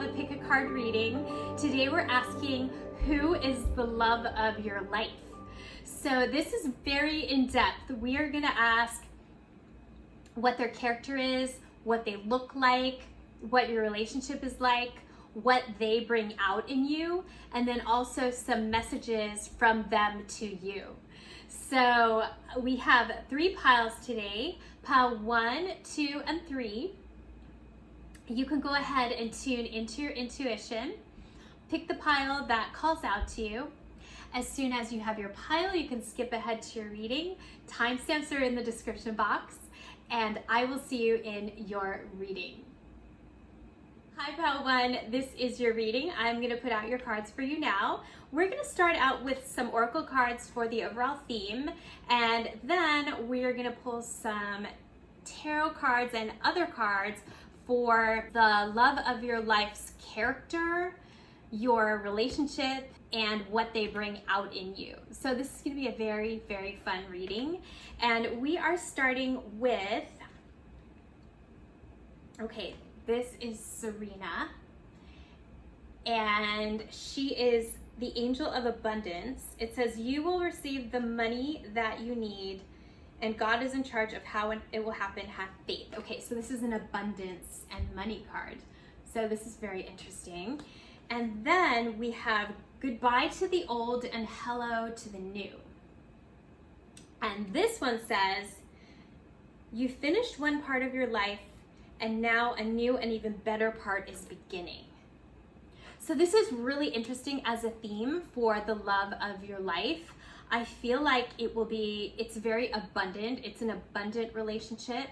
a pick a card reading. Today we're asking, who is the love of your life? So this is very in-depth. We are gonna ask what their character is, what they look like, what your relationship is like, what they bring out in you, and then also some messages from them to you. So we have 3 piles today, pile 1, 2, and 3. You can go ahead and tune into your intuition. Pick the pile that calls out to you. As soon as you have your pile, you can skip ahead to your reading. Timestamps are in the description box, and I will see you in your reading. Hi pile 1, this is your reading. I'm going to put out your cards for you now. We're going to start out with some oracle cards for the overall theme, and then we're going to pull some tarot cards and other cards for the love of your life's character, your relationship, and what they bring out in you. So this is going to be a very, very fun reading. And we are starting with, okay, this is Serena. And she is the angel of abundance. It says, you will receive the money that you need, and God is in charge of how it will happen. Have faith. Okay, so this is an abundance and money card. So this is very interesting. And then we have goodbye to the old and hello to the new. And this one says, you finished one part of your life, and now a new and even better part is beginning. So this is really interesting as a theme for the love of your life. I feel like it's very abundant. It's an abundant relationship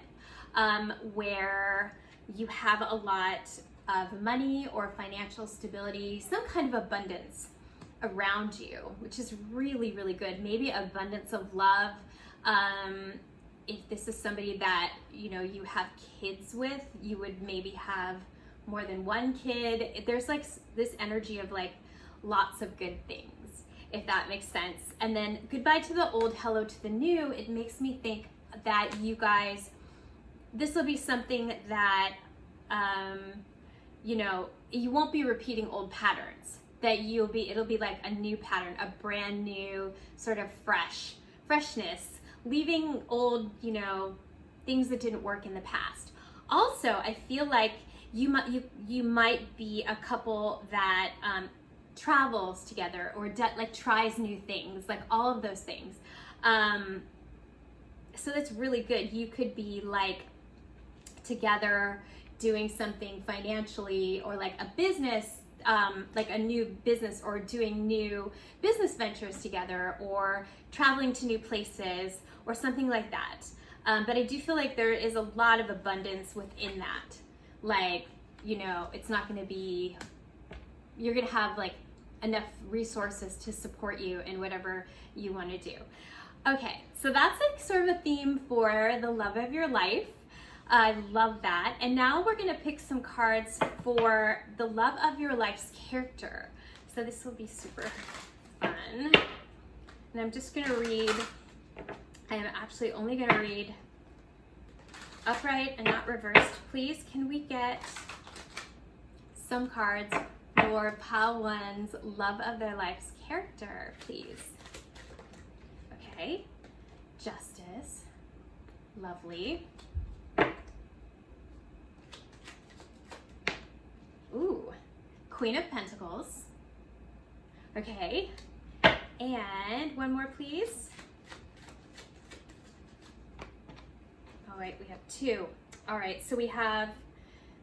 where you have a lot of money or financial stability, some kind of abundance around you, which is really, really good. Maybe abundance of love. If this is somebody that, you have kids with, you would maybe have more than one kid. There's like this energy of like lots of good things, if that makes sense. And then goodbye to the old, hello to the new. It makes me think that you guys, this will be something that, you won't be repeating old patterns, that it'll be like a new pattern, a brand new sort of freshness, leaving old, things that didn't work in the past. Also, I feel like you might be a couple that travels together or tries new things, like all of those things. So that's really good. You could be like together doing something financially, or like a business, like a new business, or doing new business ventures together, or traveling to new places, or something like that. But I do feel like there is a lot of abundance within that. Like, it's not going to be, you're going to have like enough resources to support you in whatever you want to do. Okay, so that's like sort of a theme for the love of your life. I love that. And now we're going to pick some cards for the love of your life's character. So this will be super fun. And I'm just going to read, I am actually only going to read upright and not reversed. Please, can we get some cards for pile 1's love of their life's character, please? Okay, justice, lovely. Ooh, Queen of Pentacles. Okay, and one more, please. All right, we have 2. All right, so we have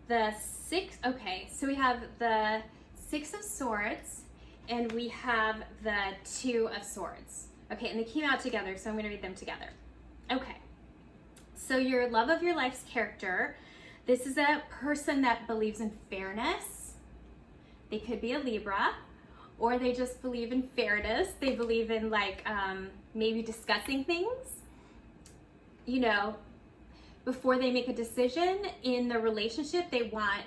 the 6. Okay, so we have the 6 of Swords, and we have the 2 of Swords. Okay, and they came out together, so I'm going to read them together. Okay, so your love of your life's character. This is a person that believes in fairness. They could be a Libra, or they just believe in fairness. They believe in like maybe discussing things, before they make a decision in the relationship. They want,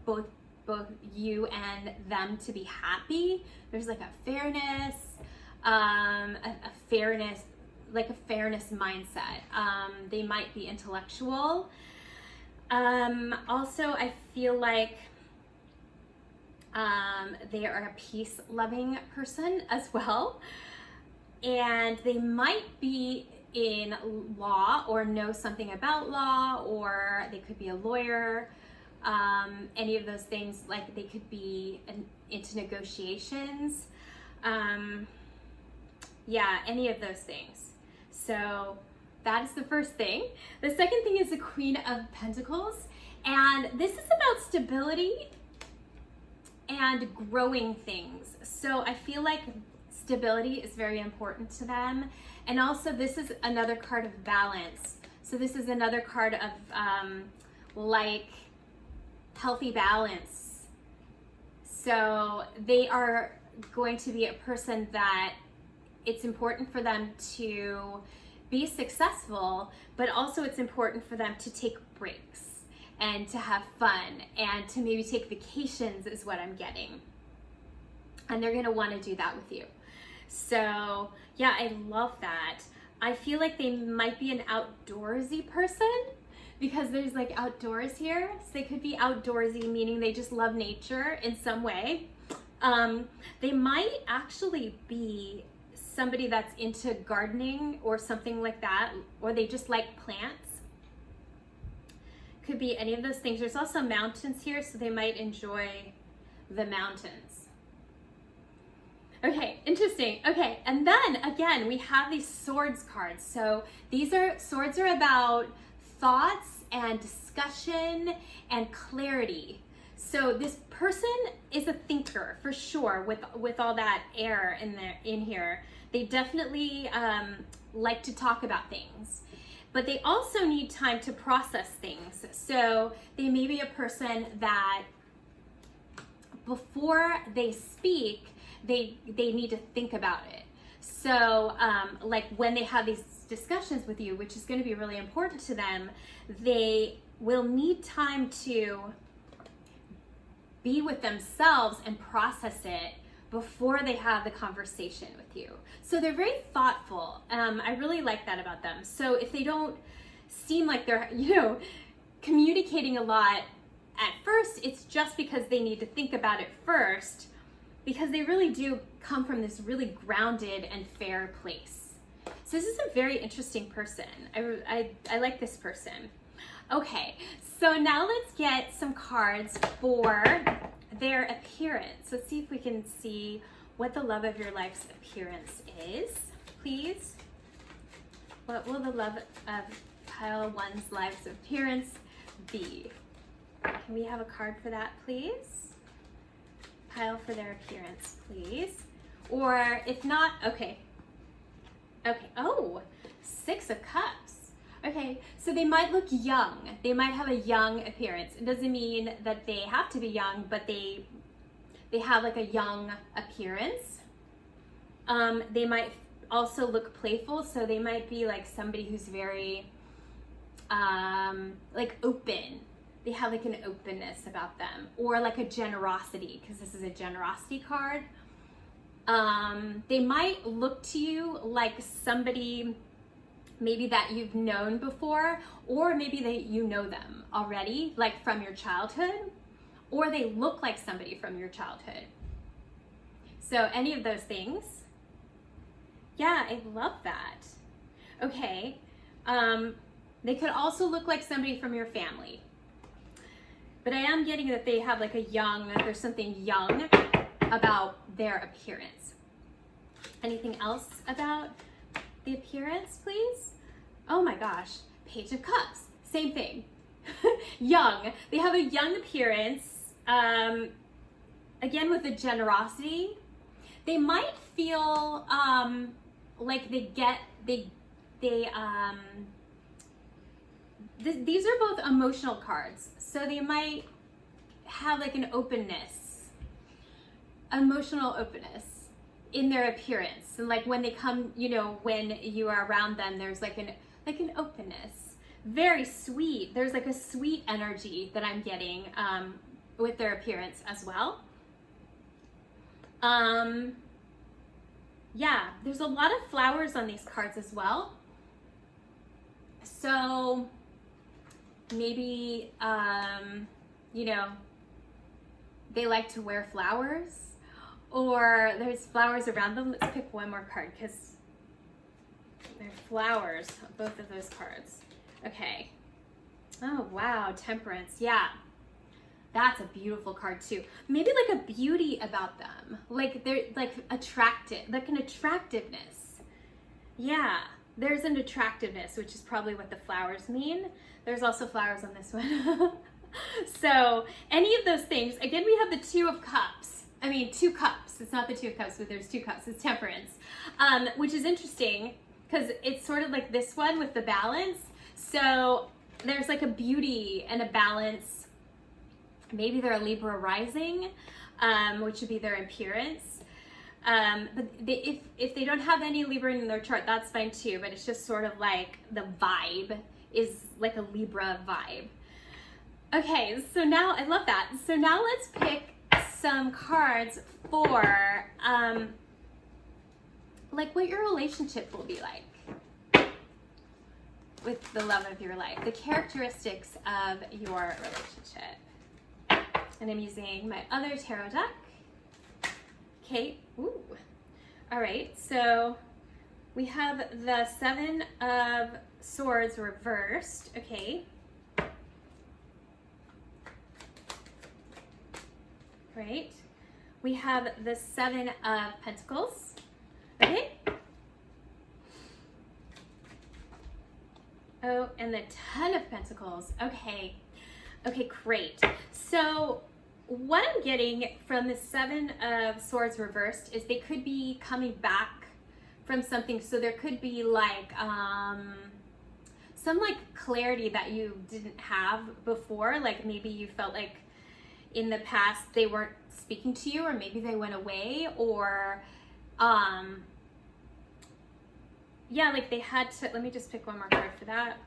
both you and them to be happy. There's like a fairness, like a fairness mindset. They might be intellectual. Also, I feel like They are a peace-loving person as well. And they might be in law or know something about law, or they could be a lawyer. Any of those things, like they could be into negotiations. Yeah, any of those things. So that is the first thing. The second thing is the Queen of Pentacles. And this is about stability and growing things. So I feel like stability is very important to them. And also this is another card of balance. So this is another card of like healthy balance. So they are going to be a person that it's important for them to be successful, but also it's important for them to take breaks and to have fun and to maybe take vacations is what I'm getting. And they're gonna wanna do that with you. So yeah, I love that. I feel like they might be an outdoorsy person because there's like outdoors here. So they could be outdoorsy, meaning they just love nature in some way. They might actually be somebody that's into gardening or something like that, or they just like plants. Could be any of those things. There's also mountains here, so they might enjoy the mountains. Okay, interesting. Okay, and then again, we have these swords cards. So swords are about thoughts and discussion and clarity. So this person is a thinker for sure, with all that air in here. They definitely like to talk about things, but they also need time to process things. So they may be a person that before they speak, they need to think about it. So like when they have these discussions with you, which is going to be really important to them, they will need time to be with themselves and process it before they have the conversation with you. So they're very thoughtful. I really like that about them. So if they don't seem like they're, communicating a lot at first, it's just because they need to think about it first, because they really do come from this really grounded and fair place. So this is a very interesting person. I like this person. Okay, so now let's get some cards for their appearance. Let's see if we can see what the love of your life's appearance is, please. What will the love of pile one's life's appearance be? Can we have a card for that, please? Pile for their appearance, please. Or if not, okay. Okay, oh, 6 of Cups. Okay, so they might look young. They might have a young appearance. It doesn't mean that they have to be young, but they have like a young appearance. They might also look playful, so they might be like somebody who's very like open. They have like an openness about them, or like a generosity, because this is a generosity card. They might look to you like somebody maybe that you've known before, or maybe you know them already, like from your childhood, or they look like somebody from your childhood. So any of those things. Yeah, I love that. Okay, they could also look like somebody from your family. But I am getting that they have like there's something young about their appearance. Anything else about the appearance, please? Oh my gosh, Page of Cups, same thing. Young, they have a young appearance, again with the generosity. They might feel like these are both emotional cards, so they might have like an openness, emotional openness in their appearance. And like when they come, when you are around them, there's like an openness. Very sweet. There's like a sweet energy that I'm getting with their appearance as well. Yeah, there's a lot of flowers on these cards as well. So maybe, they like to wear flowers, or there's flowers around them. Let's pick one more card because there's flowers on both of those cards. Okay. Oh, wow. Temperance. Yeah. That's a beautiful card too. Maybe like a beauty about them. Like they're like attractive, like an attractiveness. Yeah. There's an attractiveness, which is probably what the flowers mean. There's also flowers on this one. So any of those things, again, we have the Two of Cups. I mean, 2 cups. It's not the 2 of Cups, but there's 2 cups. It's temperance, which is interesting because it's sort of like this one with the balance. So there's like a beauty and a balance. Maybe they're a Libra rising, which would be their appearance. But if they don't have any Libra in their chart, that's fine too. But it's just sort of like the vibe is like a Libra vibe. Okay, so now I love that. So now let's pick some cards for like what your relationship will be like with the love of your life, the characteristics of your relationship. And I'm using my other tarot deck. Okay, ooh. All right, so we have the 7 of Swords reversed, okay. Right, we have the 7 of Pentacles, okay. Oh, and the 10 of Pentacles, okay. Okay, great. So what I'm getting from the 7 of Swords reversed is they could be coming back from something. So there could be like some like clarity that you didn't have before. Like maybe you felt like in the past they weren't speaking to you, or maybe they went away, or yeah, like they had to. Let me just pick one more card for that.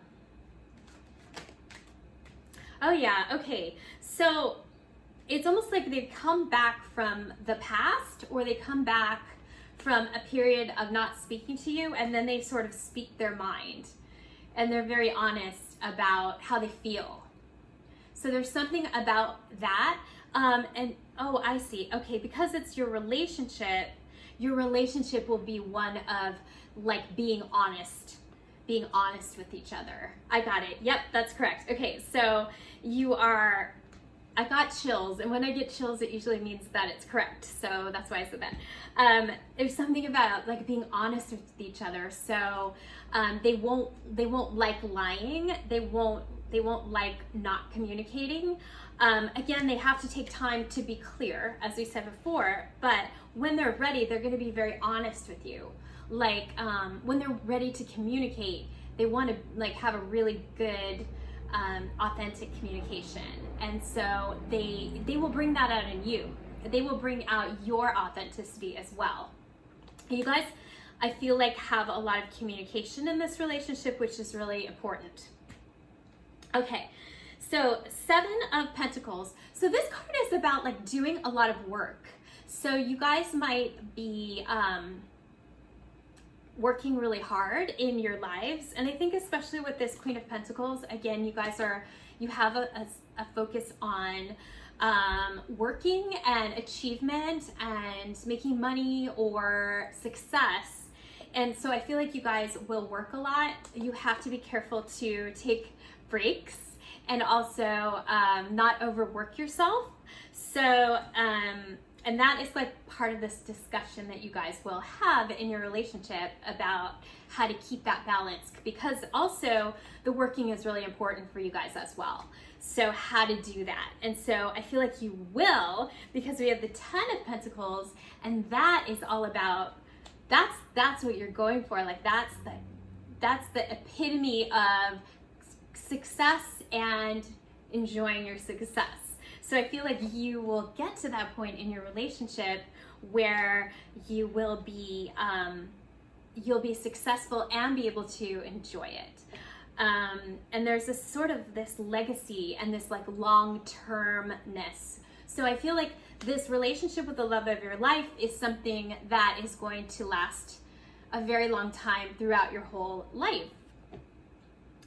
Oh yeah, okay. So it's almost like they come back from the past, or they come back from a period of not speaking to you, and then they sort of speak their mind, and they're very honest about how they feel. So there's something about that. And oh, I see. Okay, because it's your relationship will be one of like being honest with each other. I got it. Yep, that's correct. Okay, so I got chills, and when I get chills, it usually means that it's correct. So that's why I said that. There's something about like being honest with each other. So they won't like lying. They won't like not communicating. Again, they have to take time to be clear, as we said before, but when they're ready, they're going to be very honest with you. Like when they're ready to communicate, they want to like have a really good authentic communication, and so they will bring that out in you. They will bring out your authenticity as well. You guys, I feel like have a lot of communication in this relationship, which is really important. Okay, so 7 of Pentacles. So this card is about like doing a lot of work. So you guys might be working really hard in your lives, and I think especially with this Queen of Pentacles, again, you have a focus on working and achievement and making money or success. And so I feel like you guys will work a lot. You have to be careful to take breaks and also not overwork yourself. So and that is like part of this discussion that you guys will have in your relationship about how to keep that balance, because also the working is really important for you guys as well. So how to do that. And so I feel like you will, because we have the 10 of Pentacles, and that is all about, that's what you're going for. Like that's the epitome of success and enjoying your success. So I feel like you will get to that point in your relationship where you will be, you'll be successful and be able to enjoy it. And there's this sort of this legacy and this like long-termness. So I feel like this relationship with the love of your life is something that is going to last a very long time throughout your whole life.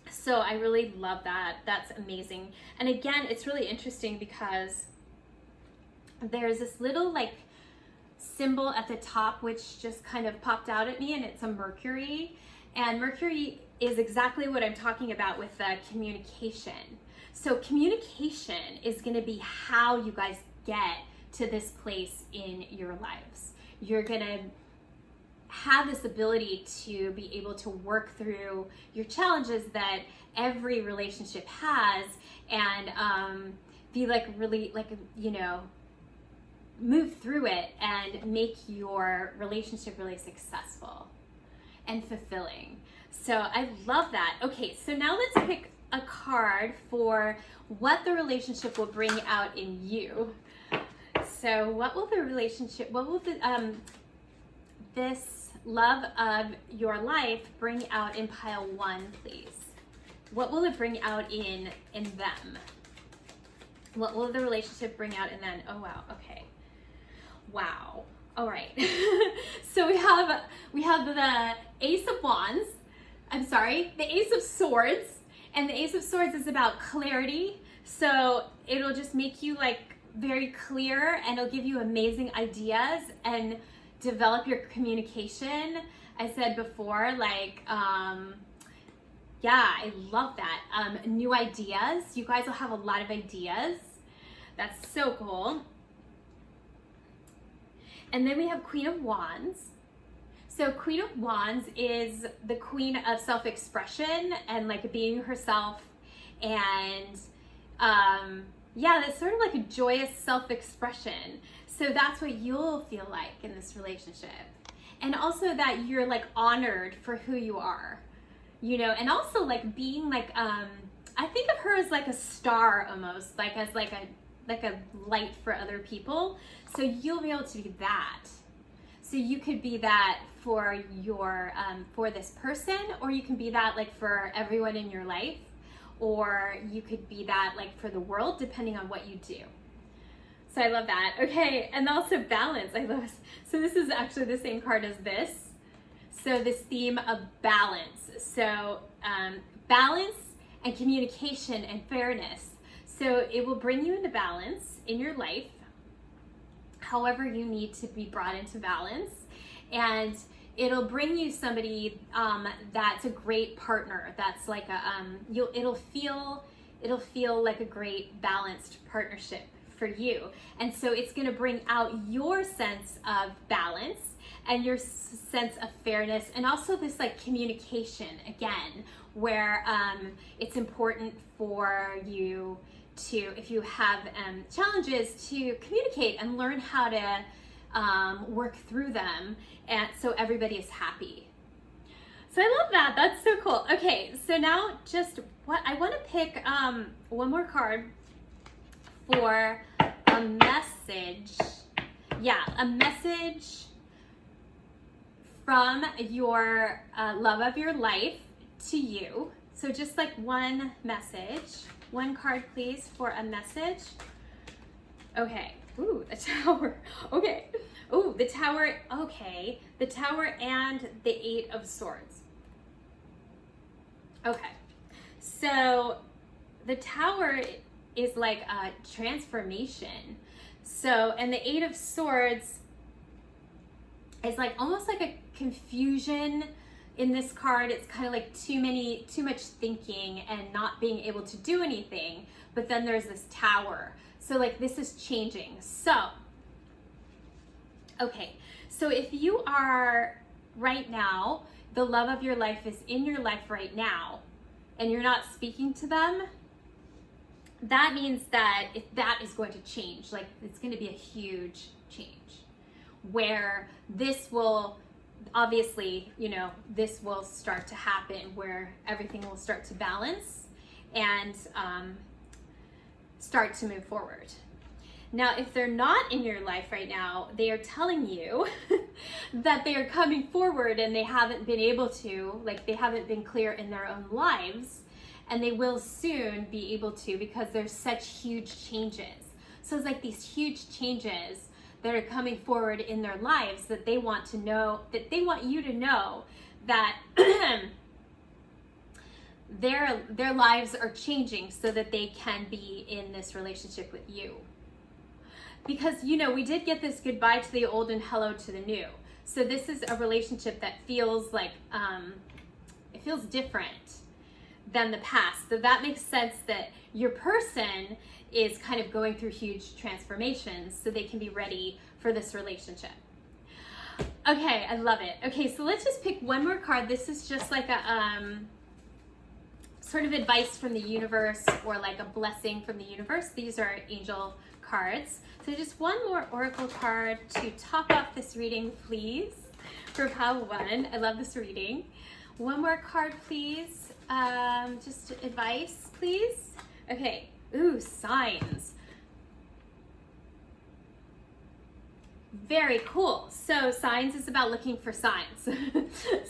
So I really love that. That's amazing. And again, it's really interesting because there's this little like symbol at the top which just kind of popped out at me, and it's a Mercury. And Mercury is exactly what I'm talking about with the communication. So communication is going to be how you guys get to this place in your lives. You're going to have this ability to be able to work through your challenges that every relationship has, and be like really like, you know, move through it and make your relationship really successful and fulfilling. So I love that. Okay, so now let's pick a card for what the relationship will bring out in you. So what will the relationship, what will the this love of your life bring out in pile 1, please? What will it bring out in them? What will the relationship bring out in them? Oh wow, okay. Wow. All right. So we have the Ace of Wands. I'm sorry, the Ace of Swords. And the Ace of Swords is about clarity. So it'll just make you like very clear, and it'll give you amazing ideas and develop your communication. I said before, like, yeah, I love that. New ideas. You guys will have a lot of ideas. That's so cool. And then we have Queen of Wands. So Queen of Wands is the queen of self-expression and like being herself, and yeah, that's sort of like a joyous self-expression. So that's what you'll feel like in this relationship. And also that you're like honored for who you are, you know, and also like being like, I think of her as like a star almost, like as like a light for other people. So you'll be able to be that. So you could be that for your, for this person, or you can be that like for everyone in your life, or you could be that like for the world, depending on what you do. So I love that. Okay, and also balance. I love, so this is actually the same card as this. So this theme of balance. So balance and communication and fairness. So it will bring you into balance in your life, however you need to be brought into balance. And it'll bring you somebody that's a great partner. That's like a, it'll feel like a great balanced partnership for you. And so it's gonna bring out your sense of balance and your sense of fairness, and also this like communication again, where it's important for you to, if you have challenges, to communicate and learn how to work through them, and so everybody is happy. So I love that. That's so cool. Okay, so now just what I want to pick one more card for a message. Yeah, a message from your love of your life to you. So just like one message. One card, please, for a message. Okay. Ooh, the Tower. Okay. Ooh, the Tower. Okay. The Tower and the Eight of Swords. Okay. So the Tower is like a transformation. So, and the Eight of Swords is like almost like a confusion. In this card, it's kind of like too much thinking and not being able to do anything. But then there's this Tower. So like this is changing. So, okay. So if you are right now, the love of your life is in your life right now, and you're not speaking to them, that means that that is going to change. Like it's going to be a huge change, where this will, obviously, you know, this will start to happen, where everything will start to balance and start to move forward. Now, if they're not in your life right now, they are telling you that they are coming forward, and they haven't been able to, like they haven't been clear in their own lives, and they will soon be able to, because there's such huge changes. So it's like these huge changes that are coming forward in their lives, that they want to know, that they want you to know that their lives are changing so that they can be in this relationship with you. because, you know, we did get this goodbye to the old and hello to the new. So this is a relationship that feels like, it feels different than the past. So that makes sense that your person is kind of going through huge transformations so they can be ready for this relationship. Okay, I love it. Okay, so let's just pick one more card. This is just like a sort of advice from the universe, or like a blessing from the universe. These are angel cards. So just one more oracle card to top off this reading, please, for pile 1. I love this reading. One more card, please. Just advice, please. Okay. Ooh, signs. Very cool. So signs is about looking for signs.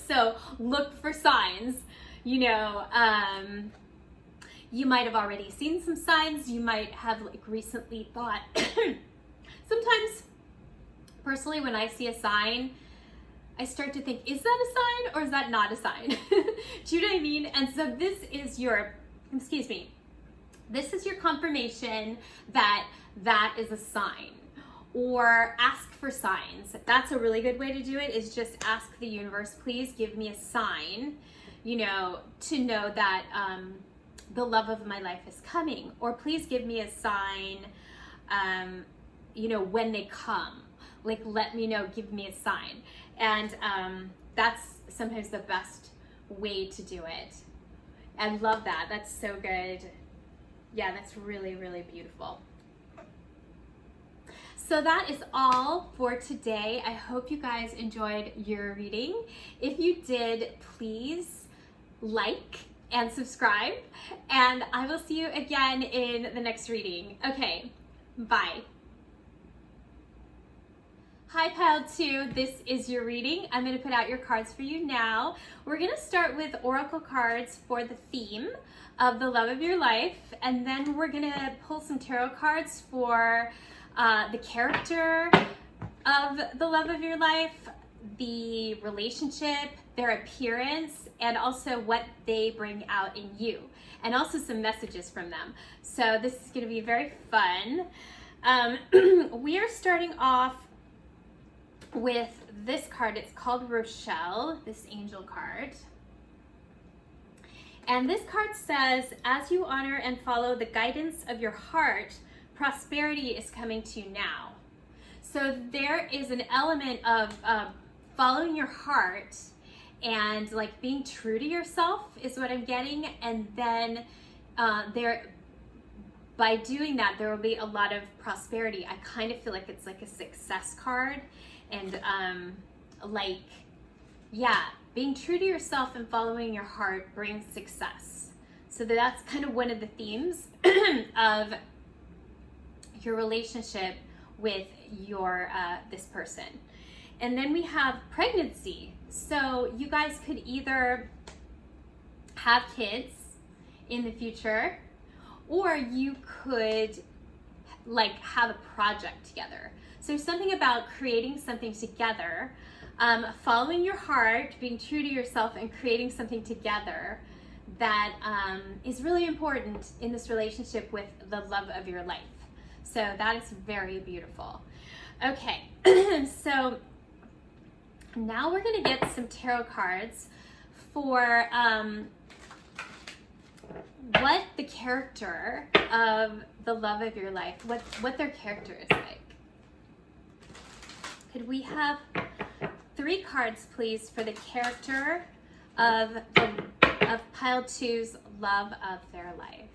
So look for signs. You know, you might have already seen some signs. You might have like recently thought. Sometimes, personally, when I see a sign, I start to think, is that a sign or is that not a sign? Do you know what I mean? And so this is your, excuse me, this is your confirmation that that is a sign. Or ask for signs. That's a really good way to do it, is just ask the universe, please give me a sign, you know, to know that the love of my life is coming. Or please give me a sign, you know, when they come. Like, let me know, give me a sign. And that's sometimes the best way to do it. I love that. That's so good. Yeah, that's really, really beautiful. So that is all for today. I hope you guys enjoyed your reading. If you did, please like and subscribe, and I will see you again in the next reading. Okay, bye. Hi Pile 2, this is your reading. I'm going to put out your cards for you now. We're going to start with oracle cards for the theme of the love of your life, and then we're going to pull some tarot cards for the character of the love of your life, the relationship, their appearance, and also what they bring out in you, and also some messages from them. So this is going to be very fun. We are starting off with this card. It's called Rochelle, this angel card. And this card says, as you honor and follow the guidance of your heart, prosperity is coming to you now. So there is an element of following your heart and like being true to yourself is what I'm getting. And then by doing that, there will be a lot of prosperity. I kind of feel like it's like a success card, and like, yeah, being true to yourself and following your heart brings success. So that's kind of one of the themes of your relationship with your this person. And then we have pregnancy. So you guys could either have kids in the future, or you could like have a project together. So something about creating something together, following your heart, being true to yourself, and creating something together that is really important in this relationship with the love of your life. So that is very beautiful. Okay, so now we're going to get some tarot cards for what the character of the love of your life, what their character is like. Could we have 3 cards, please, for the character of Pile 2's love of their life?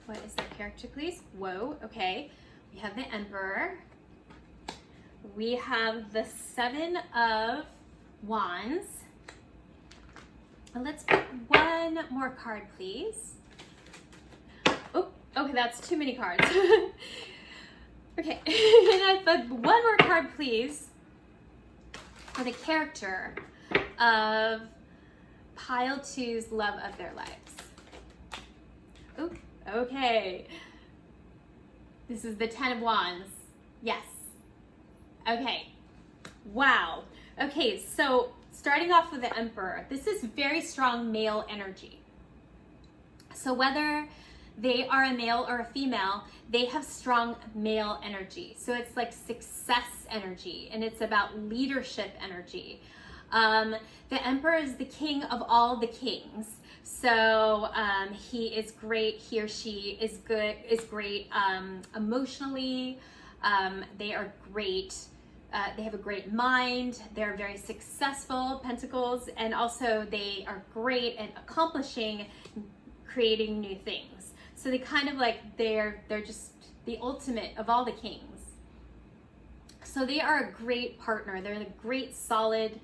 What is the character, please? Whoa, okay. We have the Emperor. We have the 7 of Wands. And let's pick one more card, please. Oh, okay, that's too many cards. Okay, and I put one more card, please, for the character of Pile 2's love of their lives. Oh, okay. This is the 10 of Wands. Yes. Okay. Wow. Okay, so starting off with the Emperor, this is very strong male energy. So whether they are a male or a female, they have strong male energy. So it's like success energy, and it's about leadership energy. The Emperor is the king of all the kings. So he is great, he or she is great emotionally. They are great. They have a great mind. They're very successful, Pentacles, and also they are great at accomplishing, creating new things. So they kind of like, they're just the ultimate of all the kings. So they are a great partner. They're a great, solid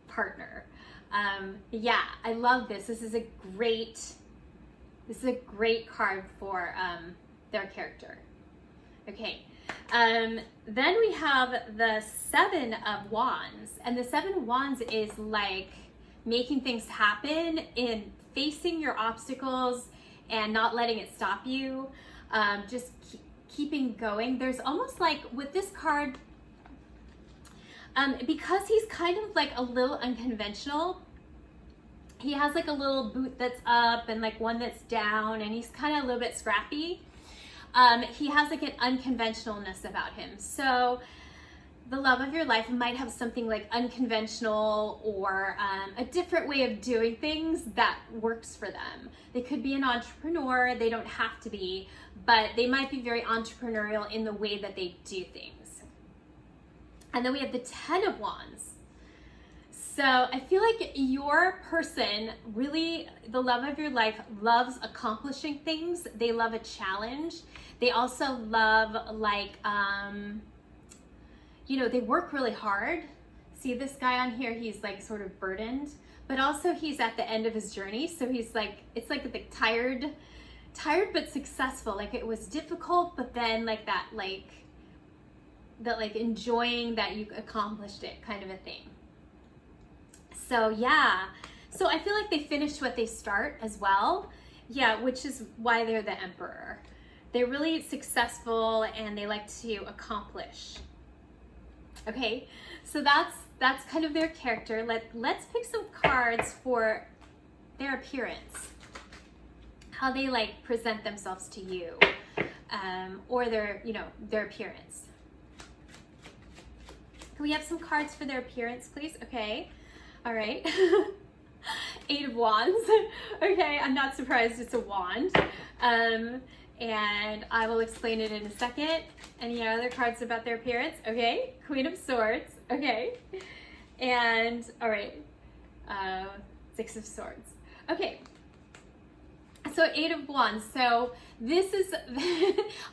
partner. Yeah, I love this. This is a great card for their character. Okay. Then we have the Seven of Wands, and the Seven of Wands is like making things happen, in facing your obstacles and not letting it stop you, just keeping going. There's almost like with this card, because he's kind of like a little unconventional, he has like a little boot that's up and like one that's down, and he's kind of a little bit scrappy. He has like an unconventionalness about him. So the love of your life might have something like unconventional, or a different way of doing things that works for them. They could be an entrepreneur, they don't have to be, but they might be very entrepreneurial in the way that they do things. And then we have the Ten of Wands. So I feel like your person really, the love of your life, loves accomplishing things. They love a challenge. They also love like, you know, they work really hard. See this guy on here, he's like sort of burdened, but also he's at the end of his journey. So he's like, it's like the tired but successful. Like it was difficult, but then like that enjoying that you accomplished it kind of a thing. So yeah, so I feel like they finished what they start as well. Yeah, which is why they're the Emperor. They're really successful and they like to accomplish. Okay, so that's kind of their character. Let's pick some cards for their appearance. How they like present themselves to you, or their, you know, their appearance. Can we have some cards for their appearance, please? Okay. All right. Eight of Wands. Okay, I'm not surprised it's a wand. And I will explain it in a second. Any other cards about their appearance? Okay. Queen of Swords. Okay. And, all right. Six of Swords. Okay. So Eight of Wands. So this is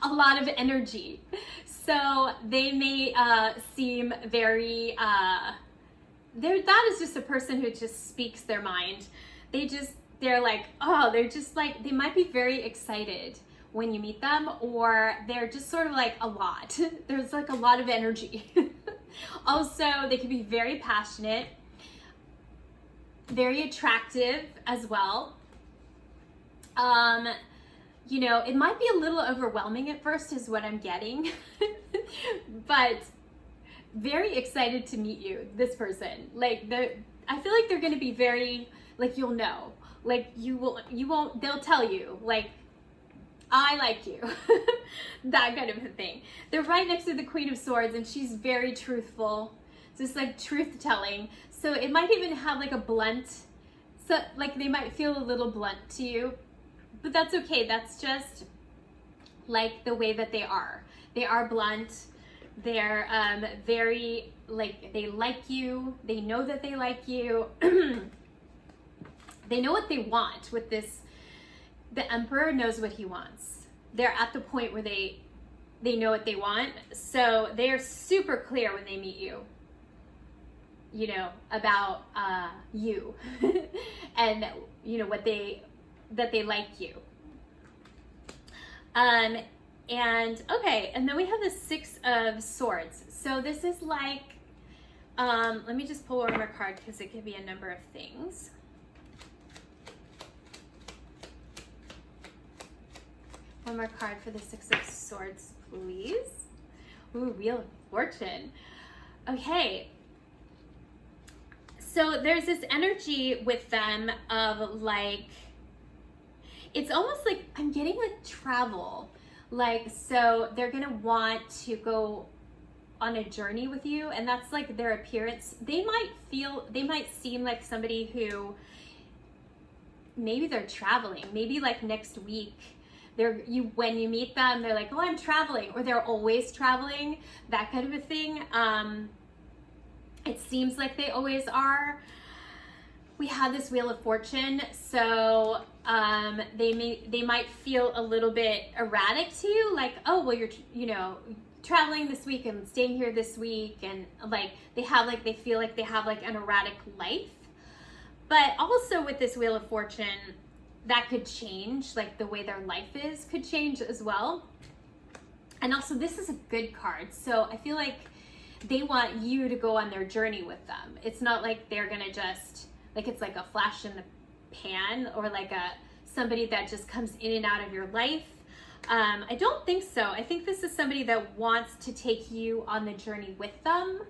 a lot of energy. So they may seem very... that is just a person who just speaks their mind. They're like, oh, they're just like, they might be very excited when you meet them, or they're just sort of like a lot. There's like a lot of energy. Also, they can be very passionate, very attractive as well. You know, it might be a little overwhelming at first is what I'm getting, but very excited to meet you, this person. Like I feel like they're going to be very, like, you'll know, like you won't, they'll tell you like, I like you, that kind of a thing. They're right next to the Queen of Swords, and she's very truthful, just like truth telling. So it might even have like a blunt, so like they might feel a little blunt to you, but that's okay. That's just like the way that they are. They are blunt. They're very, like, they like you. They know that they like you. They know what they want with this. The Emperor knows what he wants. They're at the point where they know what they want. So they are super clear when they meet you, you know, about you and, you know, that they like you. And okay, and then we have the Six of Swords. So this is like, let me just pull one more card because it could be a number of things. One more card for the Six of Swords, please. Ooh, Wheel of Fortune. Okay. So there's this energy with them of like, It's almost like I'm getting like travel. Like, so they're gonna want to go on a journey with you, and that's like their appearance. They might seem like somebody who maybe they're traveling. Maybe like next week, when you meet them, they're like, oh, I'm traveling, or they're always traveling, that kind of a thing. It seems like they always are. We have this Wheel of Fortune, so they might feel a little bit erratic to you, like, oh, well, you're traveling this week and staying here this week, and like they feel like they have like an erratic life. But also with this Wheel of Fortune, that could change, like the way their life is could change as well. And also this is a good card, so I feel like they want you to go on their journey with them. It's not like they're gonna just, like it's like a flash in the pan, or like somebody that just comes in and out of your life. I don't think so. I think this is somebody that wants to take you on the journey with them.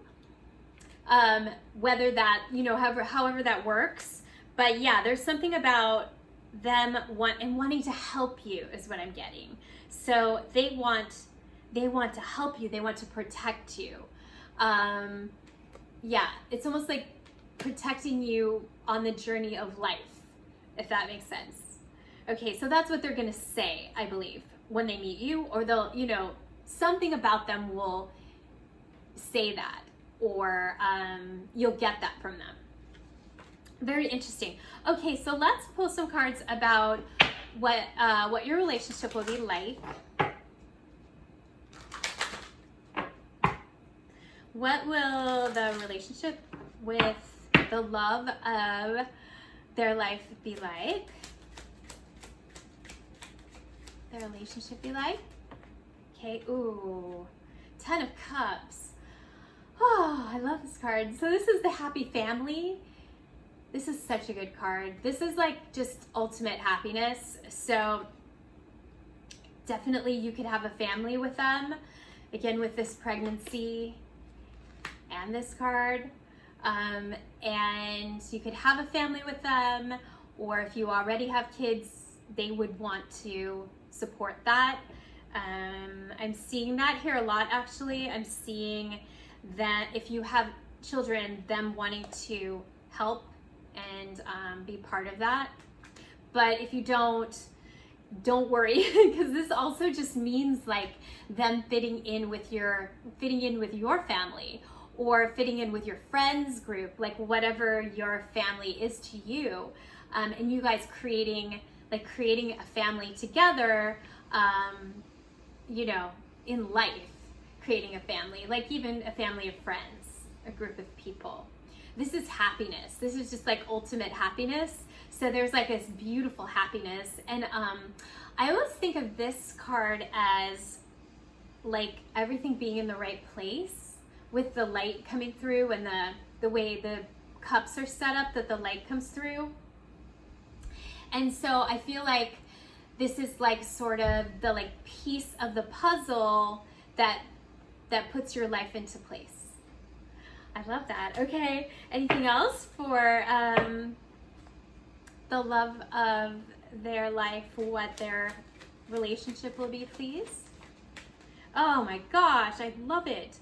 Whether that, however that works. But yeah, there's something about them wanting to help you is what I'm getting. So they want to help you. They want to protect you. Yeah, it's almost like protecting you on the journey of life, if that makes sense. Okay, so that's what they're gonna say, I believe, when they meet you, or they'll, something about them will say that, or you'll get that from them. Very interesting. Okay, so let's pull some cards about what your relationship will be like. What will the relationship with the love of their life be like? Their relationship be like? Okay, ooh, 10 of Cups. Oh, I love this card. So this is the happy family. This is such a good card. This is like just ultimate happiness. So definitely you could have a family with them. Again, with this pregnancy and this card. And you could have a family with them, or if you already have kids, they would want to support that. I'm seeing that here a lot, actually. I'm seeing that if you have children, them wanting to help and be part of that. But if you don't worry, because this also just means like them fitting in with your family, or fitting in with your friends group, like whatever your family is to you, and you guys creating a family together, in life, creating a family, like even a family of friends, a group of people. This is happiness. This is just like ultimate happiness. So there's like this beautiful happiness. And I always think of this card as like everything being in the right place, with the light coming through, and the way the cups are set up, that the light comes through. And so I feel like this is like sort of the like piece of the puzzle that puts your life into place. I love that. Okay, anything else for the love of their life, what their relationship will be, please? Oh my gosh, I love it.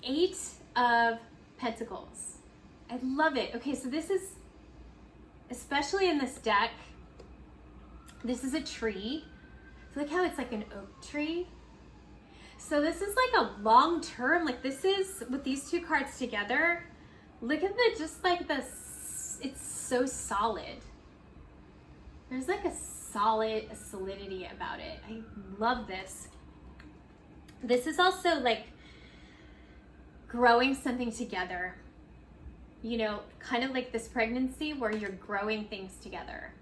8 of Pentacles. I love it. Okay, so this is, especially in this deck, this is a tree. So look how it's like an oak tree. So this is like a long term, like this is, with these two cards together, look at the, just like this, it's so solid. There's like a solidity about it. I love this. This is also like growing something together, kind of like this pregnancy where you're growing things together.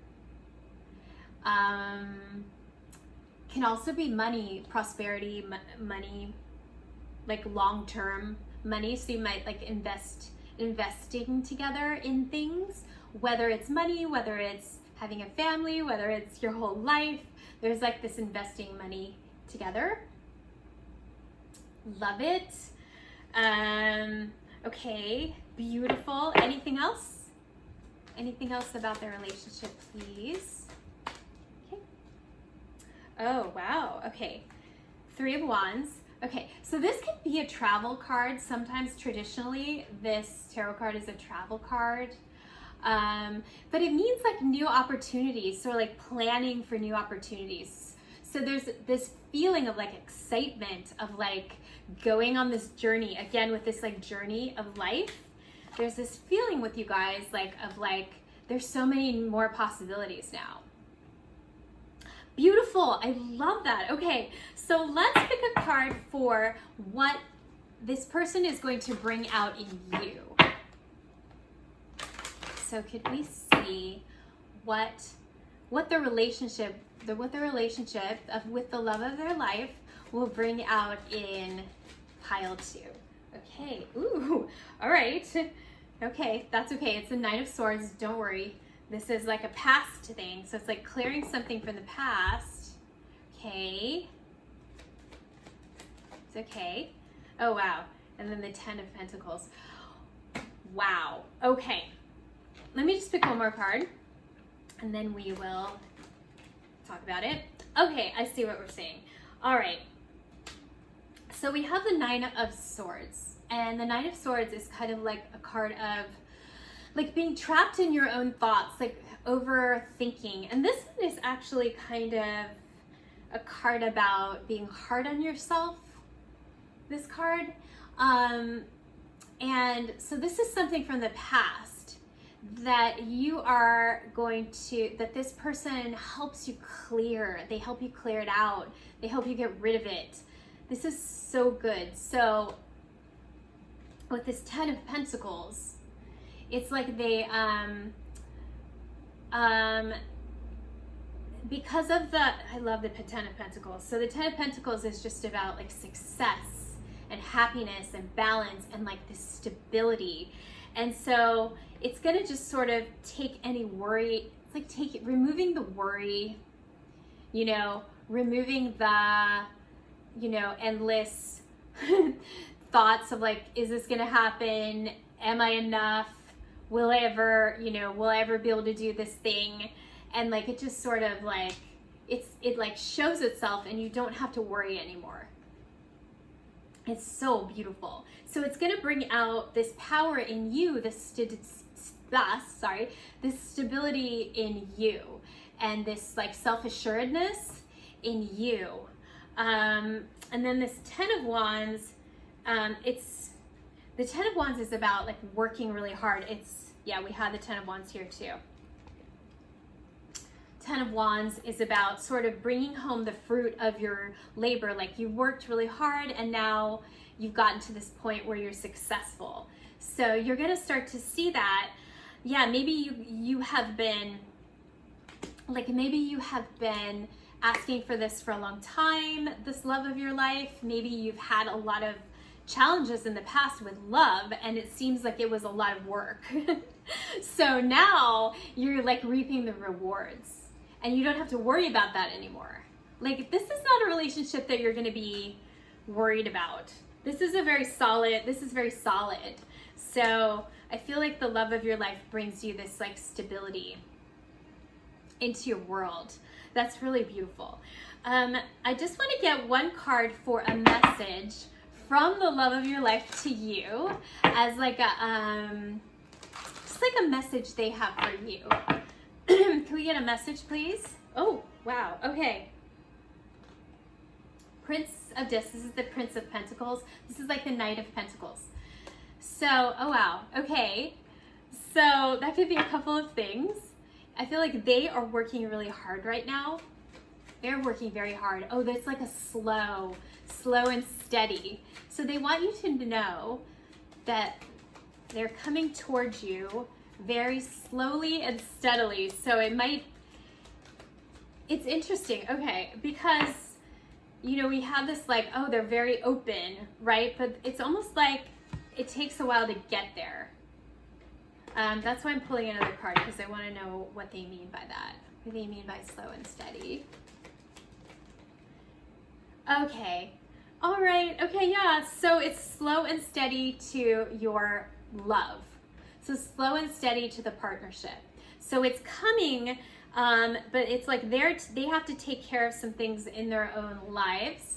Can also be money, prosperity, money, like long-term money. So you might like investing together in things, whether it's money, whether it's having a family, whether it's your whole life. There's like this investing money together. Love it. Okay, beautiful. Anything else? Anything else about their relationship, please? Okay. Oh, wow. Okay. 3 of Wands. Okay, so this can be a travel card. Sometimes traditionally, this tarot card is a travel card. But it means like new opportunities, so like planning for new opportunities. So there's this feeling of like excitement of like going on this journey, again with this like journey of life. There's this feeling with you guys like of like there's so many more possibilities now. Beautiful. I love that. Okay, so let's pick a card for what this person is going to bring out in you. So could we see what the relationship with the love of their life will bring out in pile 2? Okay. Ooh. All right. Okay, that's okay. It's the 9 of Swords. Don't worry. This is like a past thing. So it's like clearing something from the past. Okay. It's okay. Oh, wow. And then the 10 of Pentacles. Wow. Okay. Let me just pick one more card and then we will talk about it. Okay, I see what we're saying. All right. So we have the 9 of Swords, and the 9 of Swords is kind of like a card of like being trapped in your own thoughts, like overthinking. And this one is actually kind of a card about being hard on yourself, this card. And so this is something from the past that you are going to, that this person helps you clear. They help you clear it out. They help you get rid of it. This is so good. So with this 10 of Pentacles, it's like they, because of the, I love the 10 of Pentacles. So the 10 of Pentacles is just about like success and happiness and balance and like this stability. And so it's gonna just sort of take any worry, it's like removing the worry, you know, removing the, you know, endless thoughts of like, is this gonna happen? Am I enough? Will I ever, you know, will I ever be able to do this thing? And like, it just sort of like, it like shows itself and you don't have to worry anymore. It's so beautiful. So it's gonna bring out this power in you, this stability in you, and this like self-assuredness in you. And then this 10 of Wands, the 10 of Wands is about like working really hard. It's, yeah, we have the 10 of Wands here too. 10 of Wands is about sort of bringing home the fruit of your labor. Like you worked really hard and now you've gotten to this point where you're successful. So you're going to start to see that. Yeah, maybe you have been, like maybe you have been asking for this for a long time, this love of your life. Maybe you've had a lot of challenges in the past with love and it seems like it was a lot of work. So now you're like reaping the rewards. And you don't have to worry about that anymore. Like, this is not a relationship that you're going to be worried about. This is very solid. So I feel like the love of your life brings you this like stability into your world. That's really beautiful. I just want to get one card for a message from the love of your life to you as like a, just like a message they have for you. Can we get a message, please? Oh, wow. Okay. Prince of Discs. This is the Prince of Pentacles. This is like the Knight of Pentacles. So, oh, wow. Okay. So that could be a couple of things. I feel like they are working really hard right now. They're working very hard. Oh, that's like a slow and steady. So they want you to know that they're coming towards you very slowly and steadily. So it's interesting, okay, because, you know, we have this like, oh, they're very open, right? But it's almost like it takes a while to get there. That's why I'm pulling another card, because I want to know what they mean by that. What do they mean by slow and steady? Okay. All right. Okay, yeah. So it's slow and steady to your love. So slow and steady to the partnership. So it's coming But it's like they have to take care of some things in their own lives.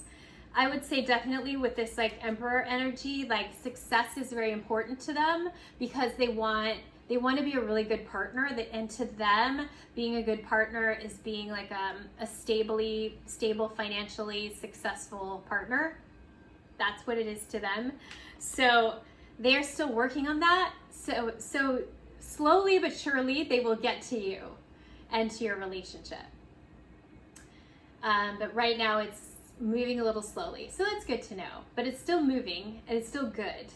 I would say definitely with this like Emperor energy, like success is very important to them because they want to be a really good partner, and to them, being a good partner is being like a stable, financially successful partner. That's what it is to them. So they're still working on that. So slowly but surely, they will get to you and to your relationship. But right now, it's moving a little slowly. So that's good to know. But it's still moving, and it's still good.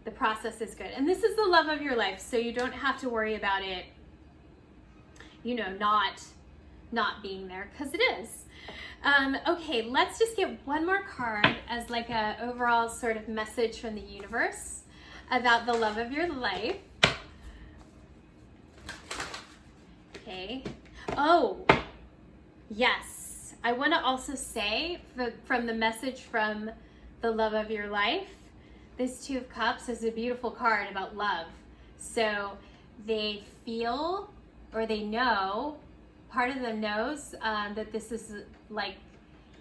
The process is good. And this is the love of your life, so you don't have to worry about it, you know, not being there, because it is. Okay, let's just get one more card as like a overall sort of message from the universe about the love of your life. Okay. Oh, yes. I want to also say from the message from the love of your life, this Two of Cups is a beautiful card about love. So they feel, or they know, part of them knows that this is like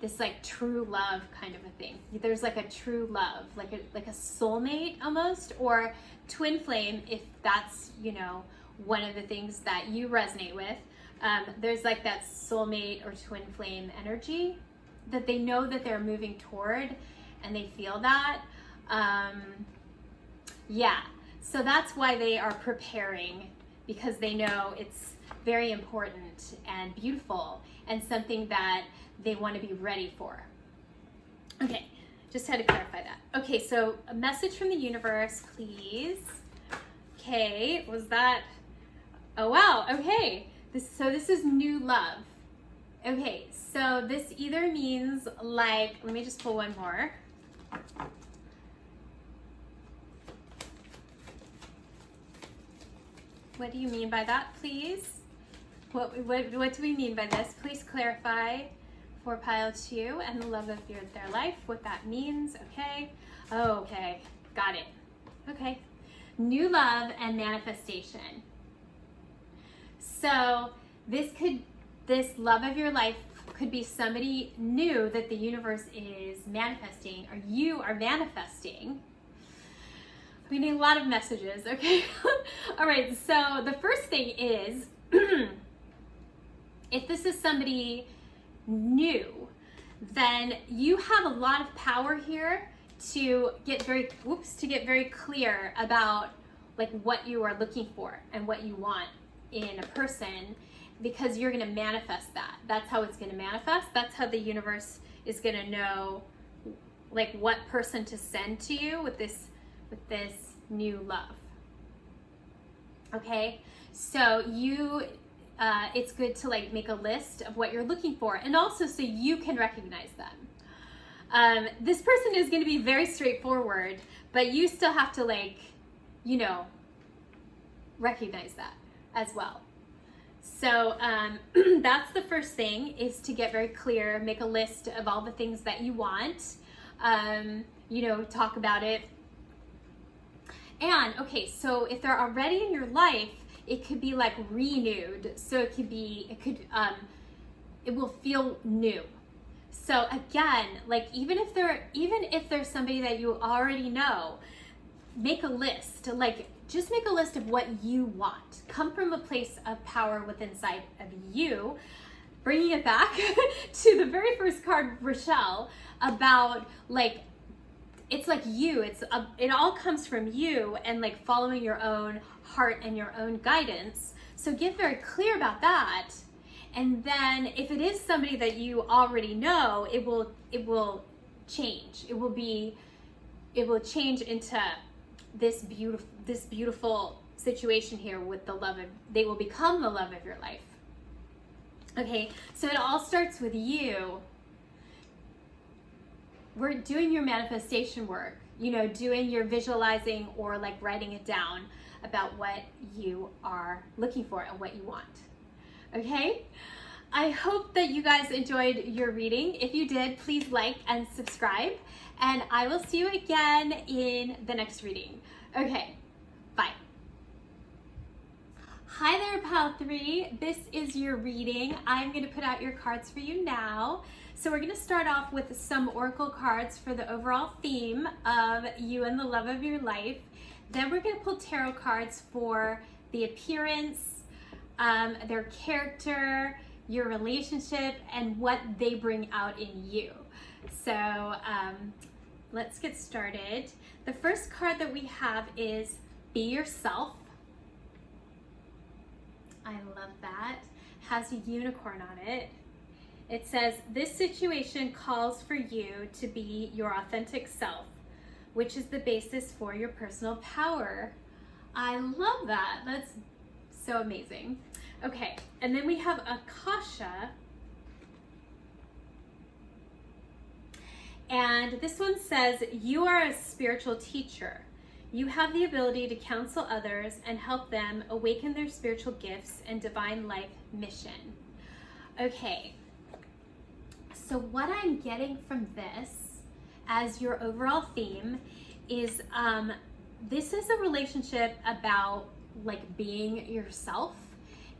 this like true love kind of a thing. There's like a true love, like a soulmate almost, or twin flame, if that's, you know, one of the things that you resonate with. There's like that soulmate or twin flame energy that they know that they're moving toward, and they feel that. Yeah, so that's why they are preparing, because they know it's very important and beautiful and something that they want to be ready for. Okay, just had to clarify that. Okay, so a message from the universe, please. Okay, was that, oh wow, okay. So this is new love. Okay, so this either means like, let me just pull one more. What do you mean by that, please? What do we mean by this? Please clarify for pile 2 and the love of their life, what that means. Okay. Oh, okay. Got it. Okay. New love and manifestation. So this love of your life could be somebody new that the universe is manifesting, or you are manifesting. We need a lot of messages, okay? All right, so the first thing is, if this is somebody new, then you have a lot of power here to get very clear about like what you are looking for and what you want in a person, because you're going to manifest that. That's how it's going to manifest. That's how the universe is going to know like what person to send to you with this new love. Okay, so it's good to like make a list of what you're looking for, and also so you can recognize them. This person is going to be very straightforward, but you still have to like, you know, recognize that as well. So that's the first thing, is to get very clear, make a list of all the things that you want, you know, talk about it. And okay, so if they're already in your life, it could be like renewed. So it will feel new. So again, like even if there's somebody that you already know, make a list. Like just make a list of what you want. Come from a place of power within inside of you. Bringing it back to the very first card, Rochelle, about like, it's like you, it all comes from you, and like following your own heart and your own guidance. So get very clear about that. And then if it is somebody that you already know, it will change. It will change into this beautiful situation here with the love of, they will become the love of your life. Okay, so it all starts with you. We're doing your manifestation work, you know, doing your visualizing or like writing it down about what you are looking for and what you want. Okay? I hope that you guys enjoyed your reading. If you did, please like and subscribe, and I will see you again in the next reading. Okay, bye. Hi there, Pile 3. This is your reading. I'm going to put out your cards for you now. So we're going to start off with some oracle cards for the overall theme of you and the love of your life. Then we're going to pull tarot cards for the appearance, their character, your relationship, and what they bring out in you. So let's get started. The first card that we have is Be Yourself. I love that. Has a unicorn on it. It says, this situation calls for you to be your authentic self, which is the basis for your personal power. I love that. That's so amazing. Okay, and then we have Akasha. And this one says, you are a spiritual teacher. You have the ability to counsel others and help them awaken their spiritual gifts and divine life mission. Okay, so what I'm getting from this as your overall theme is this is a relationship about like being yourself,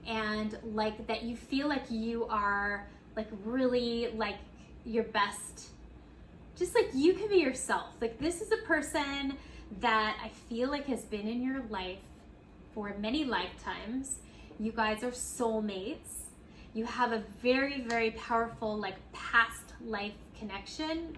and like that you feel like you are like really like your best, just like you can be yourself. Like this is a person that I feel like has been in your life for many lifetimes. You guys are soulmates. You have a very, very powerful like past life connection,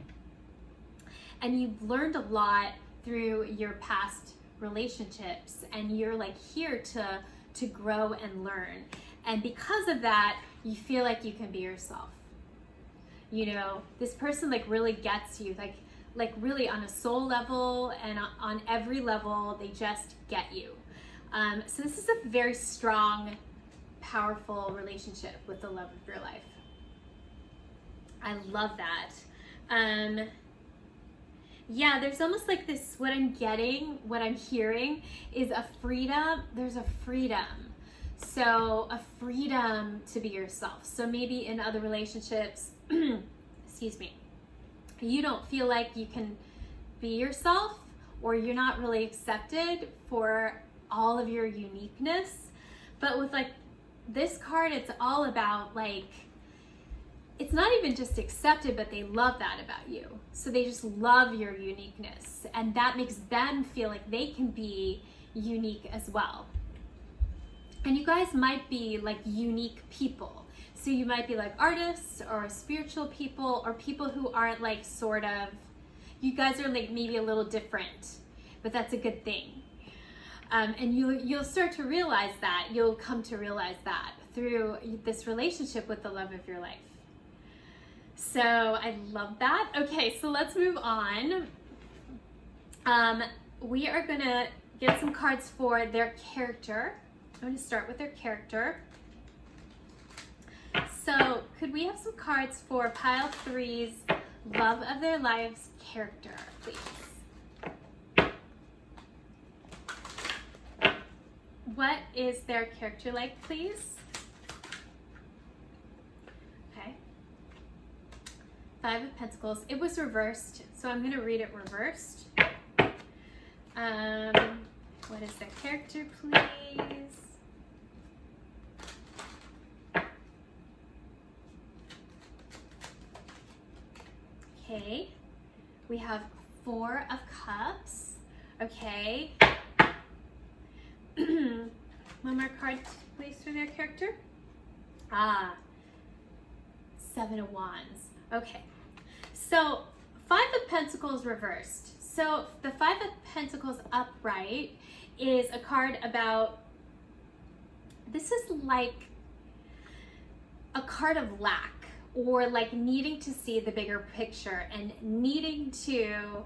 and you've learned a lot through your past relationships, and you're like here to grow and learn. And because of that, you feel like you can be yourself. You know, this person like really gets you, like really on a soul level and on every level, they just get you. So this is a very strong, powerful relationship with the love of your life. I love that. Yeah, there's almost like this, what I'm getting, what I'm hearing is a freedom. There's a freedom. So a freedom to be yourself. So maybe in other relationships, excuse me, you don't feel like you can be yourself, or you're not really accepted for all of your uniqueness. But with like this card, it's all about like, it's not even just accepted, but they love that about you. So they just love your uniqueness, and that makes them feel like they can be unique as well. And you guys might be like unique people. So you might be like artists or spiritual people, or people who aren't like sort of, you guys are like maybe a little different, but that's a good thing. And you'll start to realize that, you'll come to realize that through this relationship with the love of your life. So I love that. Okay, so let's move on. We are gonna get some cards for their character. I'm gonna start with their character. So could we have some cards for Pile 3's love of their lives character, please? What is their character like, please? Okay. 5 of Pentacles. It was reversed, so I'm going to read it reversed. What is their character, please? Okay, we have 4 of Cups. Okay. One more card, please, for their character. 7 of Wands. Okay, so 5 of Pentacles reversed. So the 5 of Pentacles upright is a card about, this is like a card of lack, or like needing to see the bigger picture and needing to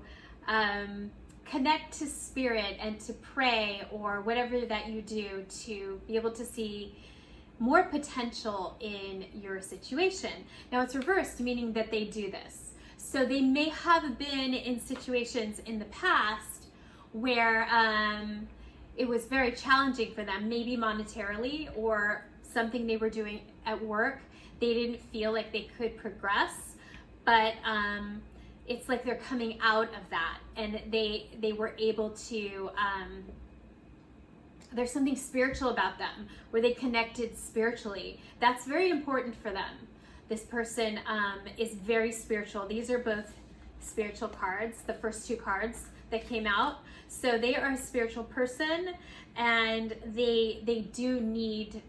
connect to spirit and to pray, or whatever that you do to be able to see more potential in your situation. Now it's reversed, meaning that they do this. So they may have been in situations in the past where it was very challenging for them, maybe monetarily, or something they were doing at work. They didn't feel like they could progress, but it's like they're coming out of that, and they were able to there's something spiritual about them, where they connected spiritually. That's very important for them. This person is very spiritual. These are both spiritual cards, the first two cards that came out. So they are a spiritual person, and they do need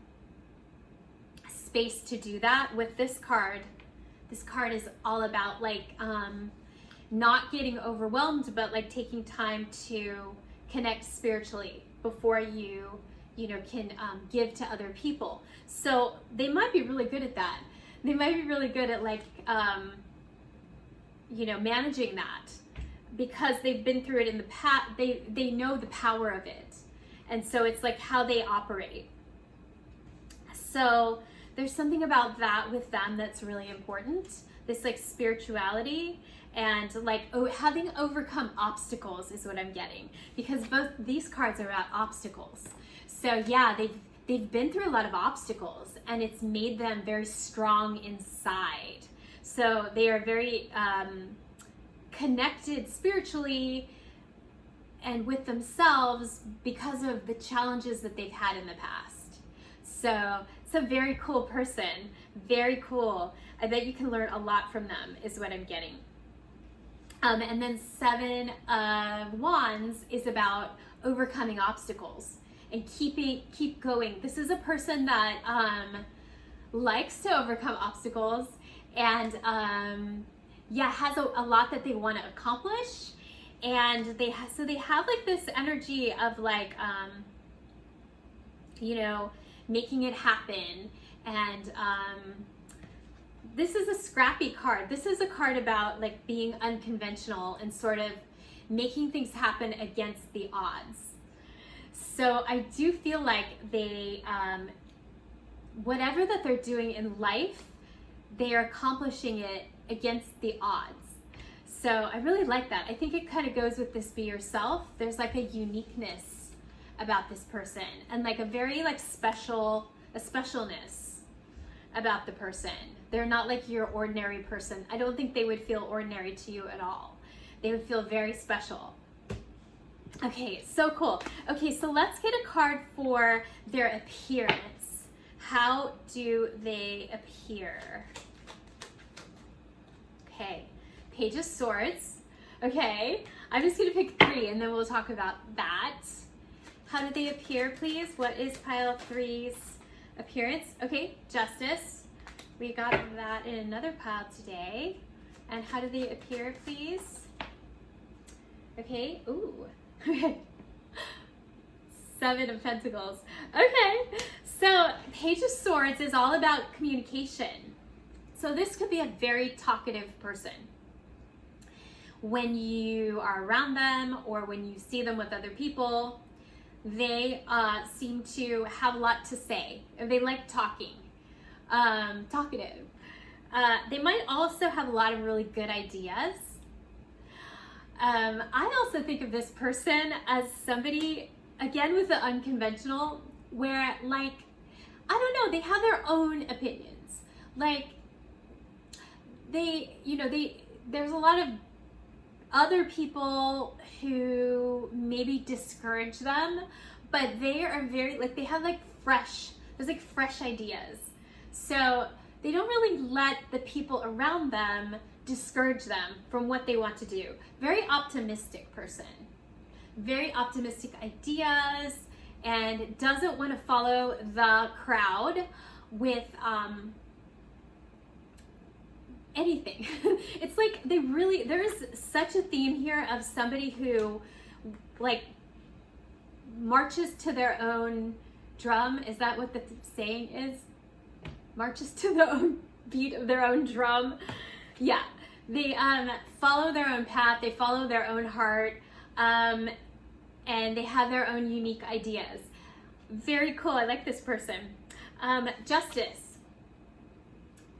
space to do that. With this card is all about like not getting overwhelmed, but like taking time to connect spiritually before you can give to other people. So they might be really good at that. They might be really good at like managing that, because they've been through it in the past. They know the power of it, and so it's like how they operate. So there's something about that with them that's really important, this like spirituality, and like having overcome obstacles is what I'm getting, because both these cards are about obstacles. So yeah, they've been through a lot of obstacles, and it's made them very strong inside. So they are very connected spiritually and with themselves because of the challenges that they've had in the past. So it's a very cool person, very cool. I bet you can learn a lot from them is what I'm getting. And then Seven of Wands is about overcoming obstacles and keep going. This is a person that likes to overcome obstacles, and has a lot that they want to accomplish, and they have like this energy of like making it happen. And this is a scrappy card. This is a card about like being unconventional and sort of making things happen against the odds. So I do feel like they whatever that they're doing in life, they are accomplishing it against the odds. So I really like that. I think it kind of goes with this be yourself. There's like a uniqueness about this person, and like a very like specialness about the person. They're not like your ordinary person. I don't think they would feel ordinary to you at all. They would feel very special. Okay, so cool. Okay, so let's get a card for their appearance. How do they appear? Okay, Page of Swords. Okay, I'm just gonna pick 3 and then we'll talk about that. How do they appear, please? What is pile 3's appearance? Okay, Justice. We got that in another pile today. And how do they appear, please? Okay, ooh. Okay. 7 of Pentacles. Okay, so Page of Swords is all about communication. So this could be a very talkative person. When you are around them or when you see them with other people, they seem to have a lot to say. They like talking, talkative. They might also have a lot of really good ideas. I also think of this person as somebody, again, with the unconventional, where like, I don't know, they have their own opinions. Like there's a lot of other people who maybe discourage them, but they are very, like, they have like there's like fresh ideas. So they don't really let the people around them discourage them from what they want to do. Very optimistic person, very optimistic ideas, and doesn't want to follow the crowd with anything. It's like there's such a theme here of somebody who like marches to their own drum. Is that what the saying is? Marches to the own beat of their own drum. Yeah, they follow their own path, they follow their own heart, and they have their own unique ideas. Very cool. I like this person. Justice.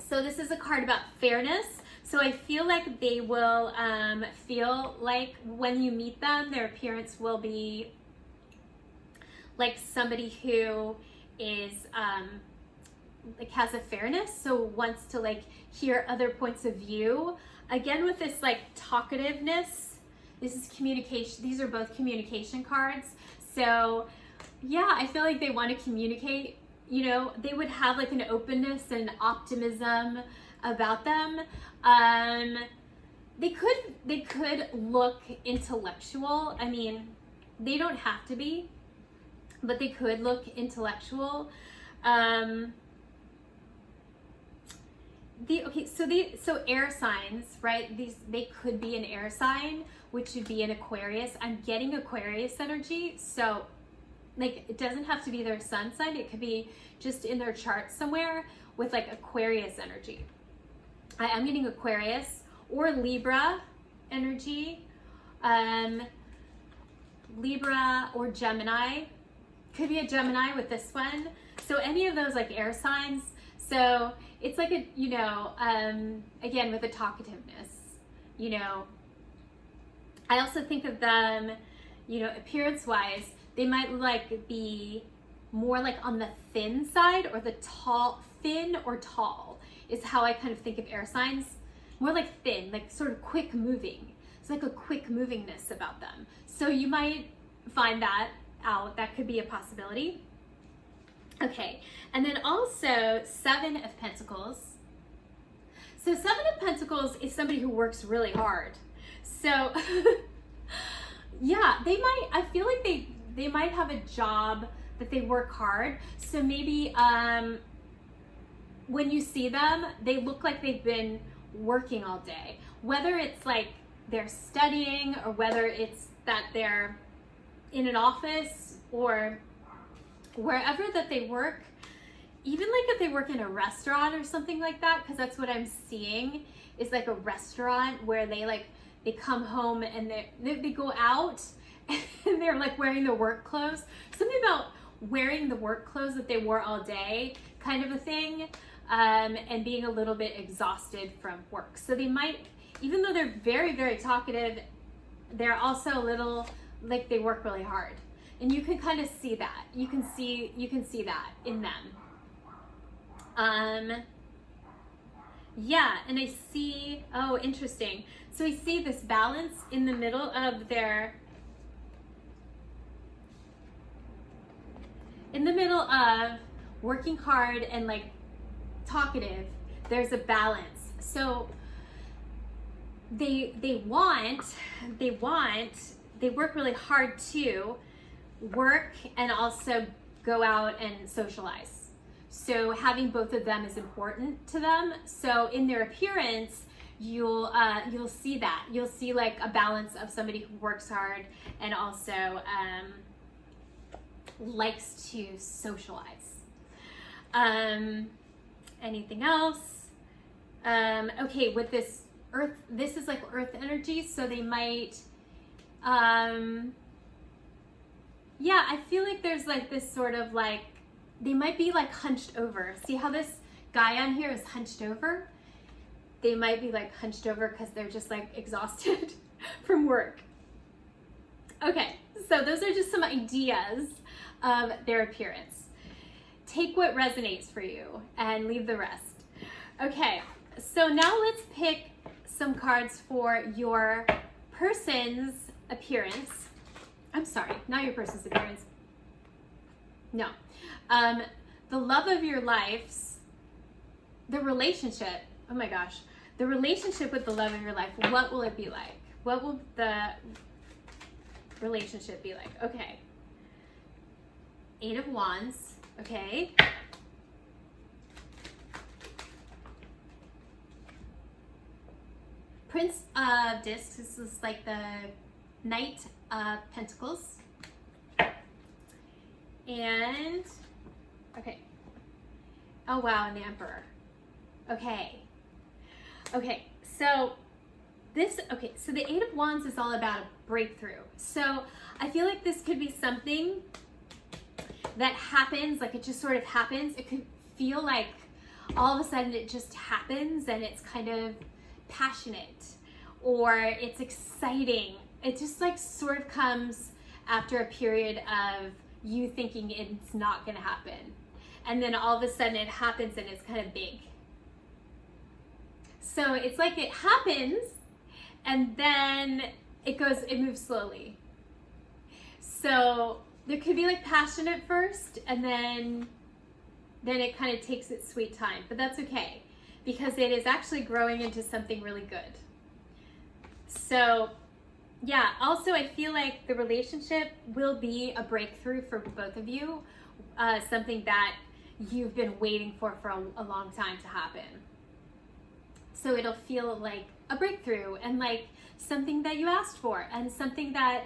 So this is a card about fairness. So I feel like they will feel like when you meet them, their appearance will be like somebody who is like has a fairness, so wants to like hear other points of view. Again, with this like talkativeness, this is communication. These are both communication cards. So yeah, I feel like they want to communicate, you know, they would have like an openness and optimism about them. They could look intellectual. I mean, they don't have to be, but they could look intellectual. So air signs, right? They could be an air sign, which would be an Aquarius. I'm getting Aquarius energy, so like it doesn't have to be their sun sign. It could be just in their chart somewhere with like Aquarius energy. I am getting Aquarius or Libra energy, Libra or Gemini. Could be a Gemini with this one. So any of those like air signs. So it's like a, you know, again with the talkativeness, you know. I also think of them, you know, appearance wise, they might like be more like on the thin side, or the tall, thin or tall is how I kind of think of air signs. More like thin, like sort of quick moving. It's like a quick movingness about them. So you might find that out. That could be a possibility. Okay, and then also 7 of Pentacles. So 7 of Pentacles is somebody who works really hard. So yeah, I feel like they might have a job that they work hard. So maybe when you see them, they look like they've been working all day. Whether it's like they're studying, or whether it's that they're in an office or wherever that they work, even like if they work in a restaurant or something like that, because that's what I'm seeing is like a restaurant where they come home and they go out and they're like wearing their work clothes. Something about wearing the work clothes that they wore all day, kind of a thing, and being a little bit exhausted from work. So they might, even though they're very, very talkative, they're also a little like they work really hard. And you can kind of see that. You can see that in them. Yeah, and I see, oh, interesting. So I see this balance in the middle of working hard and like talkative, there's a balance. So they work really hard to work and also go out and socialize. So having both of them is important to them. So in their appearance, you'll see that. You'll see like a balance of somebody who works hard and also likes to socialize. Anything else? Okay, with this earth, this is like earth energy, so they might, yeah, I feel like there's like this sort of like, they might be like hunched over. See how this guy on here is hunched over? They might be like hunched over because they're just like exhausted from work. Okay, so those are just some ideas of their appearance. Take what resonates for you and leave the rest. Okay, so now let's pick some cards for your person's appearance. I'm sorry, not your person's appearance. No. The love of your life's, the relationship, oh my gosh, the relationship with the love of your life, what will it be like? What will the relationship be like? Okay. 8 of Wands, okay. Prince of Discs, this is like the Knight of Pentacles. And, okay. Oh wow, and the Emperor. Okay. Okay, so this, okay, so the 8 of Wands is all about a breakthrough. So I feel like this could be something that happens, like it just sort of happens. It could feel like all of a sudden it just happens and it's kind of passionate or it's exciting. It just like sort of comes after a period of you thinking it's not gonna happen. And then all of a sudden it happens and it's kind of big. So it's like it happens and then it moves slowly. So there could be like passion at first, and then it kind of takes its sweet time, but that's okay because it is actually growing into something really good. So yeah, also I feel like the relationship will be a breakthrough for both of you, something that you've been waiting for a long time to happen. So it'll feel like a breakthrough and like something that you asked for and something that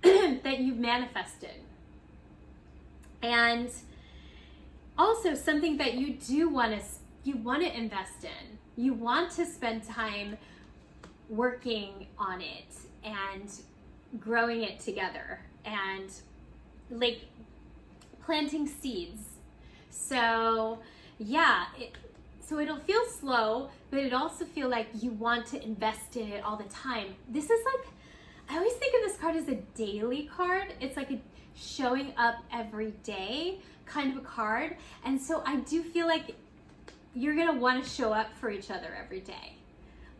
that you've manifested. And also something that you do want to invest in. You want to spend time working on it and growing it together and like planting seeds. So yeah, so it'll feel slow, but it also feel like you want to invest in it all the time. This is like, I always think of this card as a daily card. It's like a showing up every day kind of a card. And so I do feel like you're gonna want to show up for each other every day.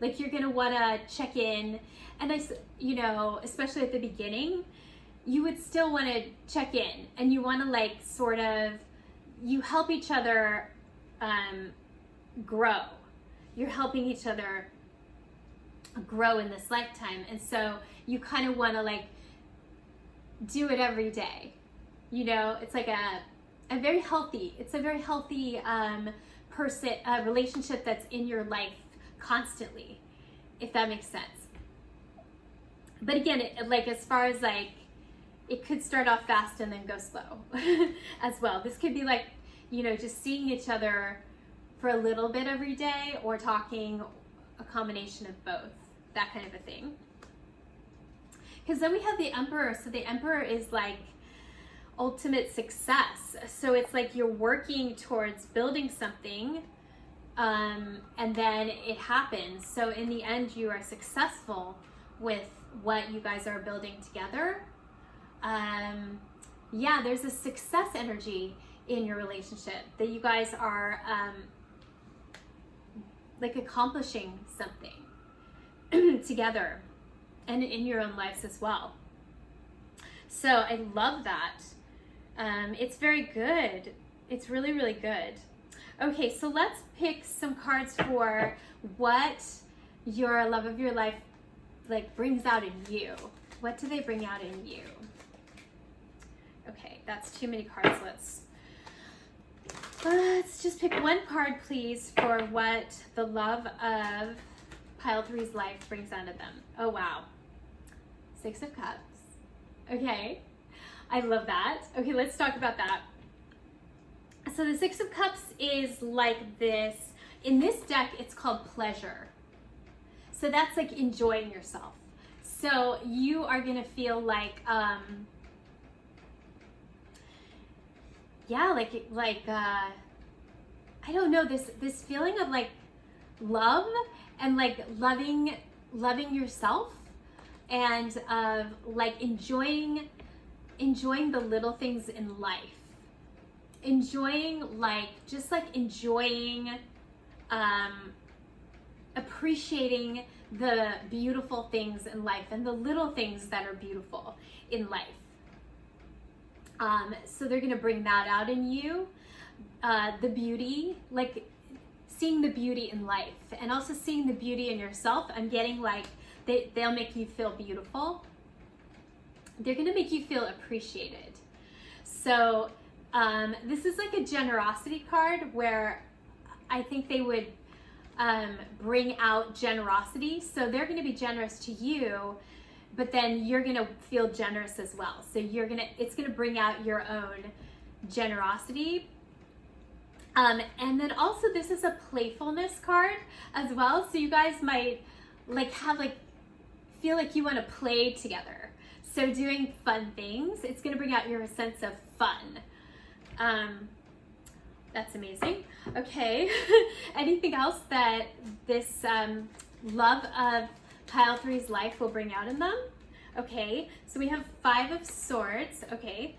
Like you're gonna want to check in, and especially at the beginning, you would still want to check in, and you want to like sort of, you help each other grow. You're helping each other grow in this lifetime, and so you kind of want to like do it every day. It's like a very healthy. It's a very healthy relationship that's in your life constantly, if that makes sense. But again, like as far as like, it could start off fast and then go slow as well. This could be like, just seeing each other for a little bit every day, or talking, a combination of both, that kind of a thing. Because then we have the Emperor. So the Emperor is like ultimate success. So it's like you're working towards building something, and then it happens. So in the end, you are successful with what you guys are building together. Yeah, there's a success energy in your relationship that you guys are like accomplishing something together and in your own lives as well. So I love that. It's very good. It's really, really good. Okay, so let's pick some cards for what your love of your life like brings out in you. What do they bring out in you? Okay, that's too many cards. Let's just pick one card, please, for what the love of Pile 3's life brings out of them. Oh, wow. 6 of Cups. Okay, I love that. Okay, let's talk about that. So the 6 of Cups is like this. In this deck, it's called pleasure. So that's like enjoying yourself. So you are gonna feel like, yeah, I don't know, this feeling of like love and like loving yourself, and of like enjoying the little things in life, enjoying appreciating the beautiful things in life and the little things that are beautiful in life. So they're gonna bring that out in you, the beauty, like seeing the beauty in life, and also seeing the beauty in yourself. I'm getting like they'll make you feel beautiful. They're gonna make you feel appreciated. So this is like a generosity card where I think they would bring out generosity. So they're gonna be generous to you, but then you're gonna feel generous as well. So it's gonna bring out your own generosity. And then also this is a playfulness card as well. So you guys might feel like you wanna play together. So doing fun things, it's gonna bring out your sense of fun. That's amazing. Okay, anything else that this love of Pile 3's life will bring out in them? Okay, so we have 5 of Swords. Okay,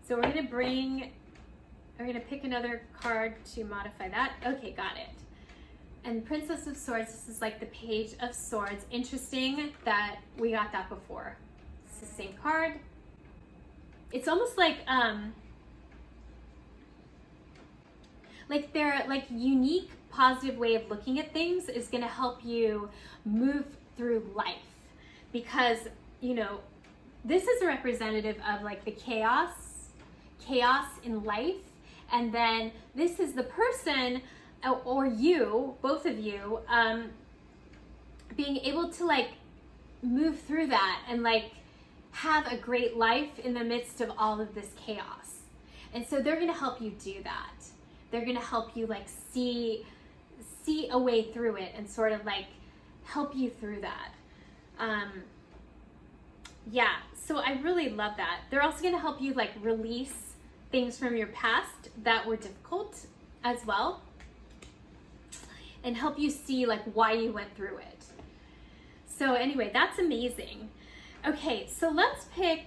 so we're gonna pick another card to modify that. Okay, got it. And Princess of Swords, this is like the Page of Swords. Interesting that we got that before. It's the same card. it's almost like their like unique positive way of looking at things is going to help you move through life, because you know this is a representative of like the chaos in life, and then this is the person or you, both of you, being able to like move through that and like have a great life in the midst of all of this chaos. And so they're going to help you do that. They're going to help you like see a way through it and sort of like help you through that. Yeah, so I really love that. They're also going to help you like release things from your past that were difficult as well, and help you see like why you went through it. So anyway, that's amazing. Okay, so let's pick,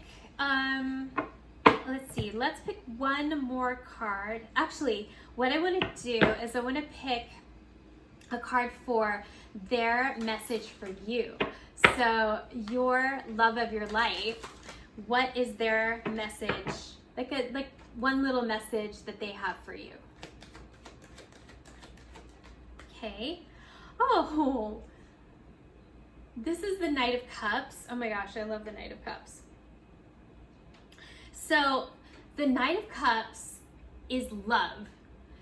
let's pick one more card. Actually, what I want to do is I want to pick a card for their message for you. So your love of your life, what is their message? Like one little message that they have for you. Okay. Oh, this is the Knight of Cups. Oh my gosh, I love the Knight of Cups. So the Knight of Cups is love.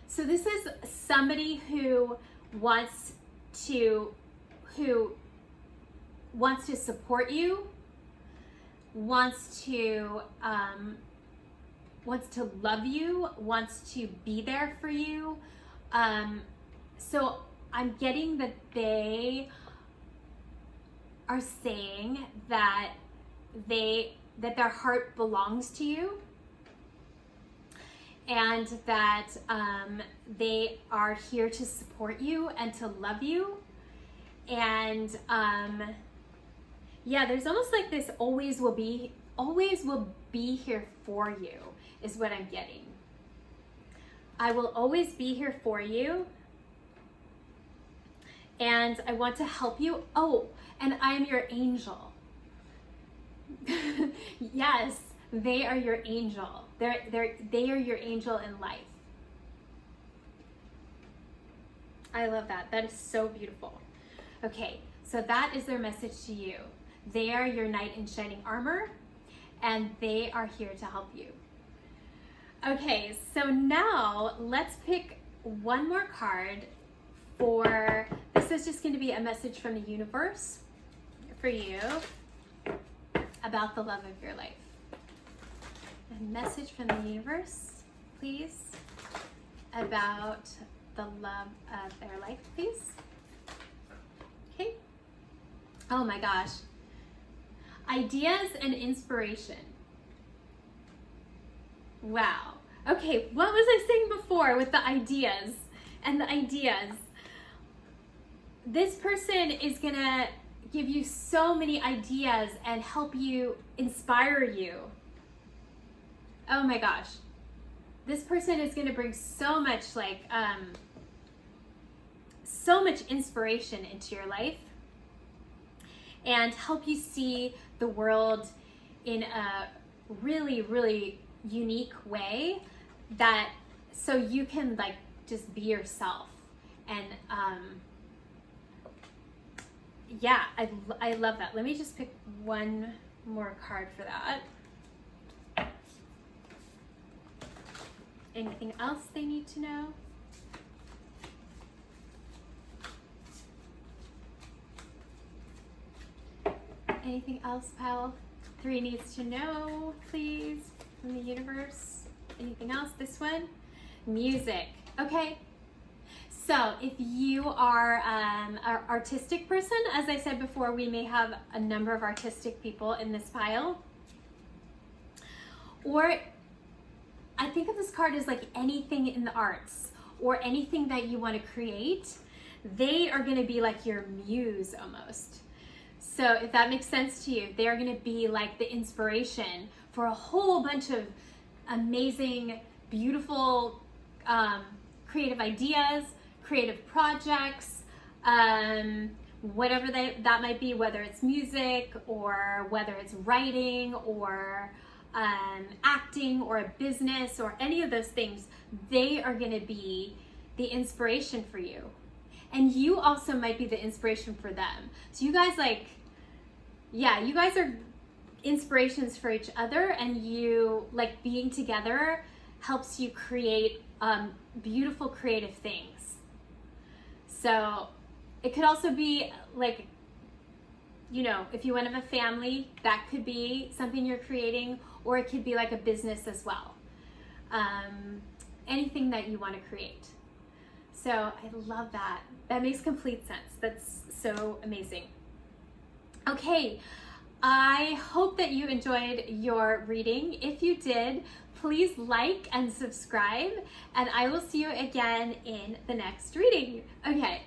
So this is somebody who wants to support you, wants to love you, wants to be there for you. So I'm getting that they are saying that their heart belongs to you, and that they are here to support you and to love you. And yeah, there's almost like this always will be here for you is what I'm getting. I will always be here for you, and I want to help you. Oh, and I am your angel. Yes, they are your angel. They are your angel in life. I love that. That is so beautiful. Okay, so that is their message to you. They are your knight in shining armor, and they are here to help you. Okay, so now let's pick one more card for, this is just going to be a message from the universe for you about the love of your life. A message from the universe, please, about the love of their life, please. Okay. Oh my gosh. Ideas and inspiration. Wow. Okay, what was I saying before with the ideas and the ideas? This person is gonna give you so many ideas and help you, inspire you. Oh my gosh. This person is gonna bring so much like, so much inspiration into your life and help you see the world in a really, really unique way, that so you can like just be yourself. And yeah, I love that. Let me just pick one more card for that. Anything else they need to know? Anything else, pal? 3 needs to know, please, from the universe. Anything else? This one? Music. Okay. So if you are an artistic person, as I said before, we may have a number of artistic people in this pile. Or I think of this card as like anything in the arts or anything that you want to create. They are going to be like your muse almost. So if that makes sense to you, they're going to be like the inspiration for a whole bunch of amazing, beautiful, creative ideas, creative projects, whatever that might be, whether it's music or whether it's writing or acting or a business or any of those things, they are going to be the inspiration for you. And you also might be the inspiration for them. So you guys you guys are inspirations for each other, and you being together helps you create beautiful creative things. So it could also be if you want to have a family, that could be something you're creating, or it could be like a business as well. Anything that you want to create. So I love that. That makes complete sense. That's so amazing. Okay, I hope that you enjoyed your reading. If you did, please like and subscribe, and I will see you again in the next reading. Okay,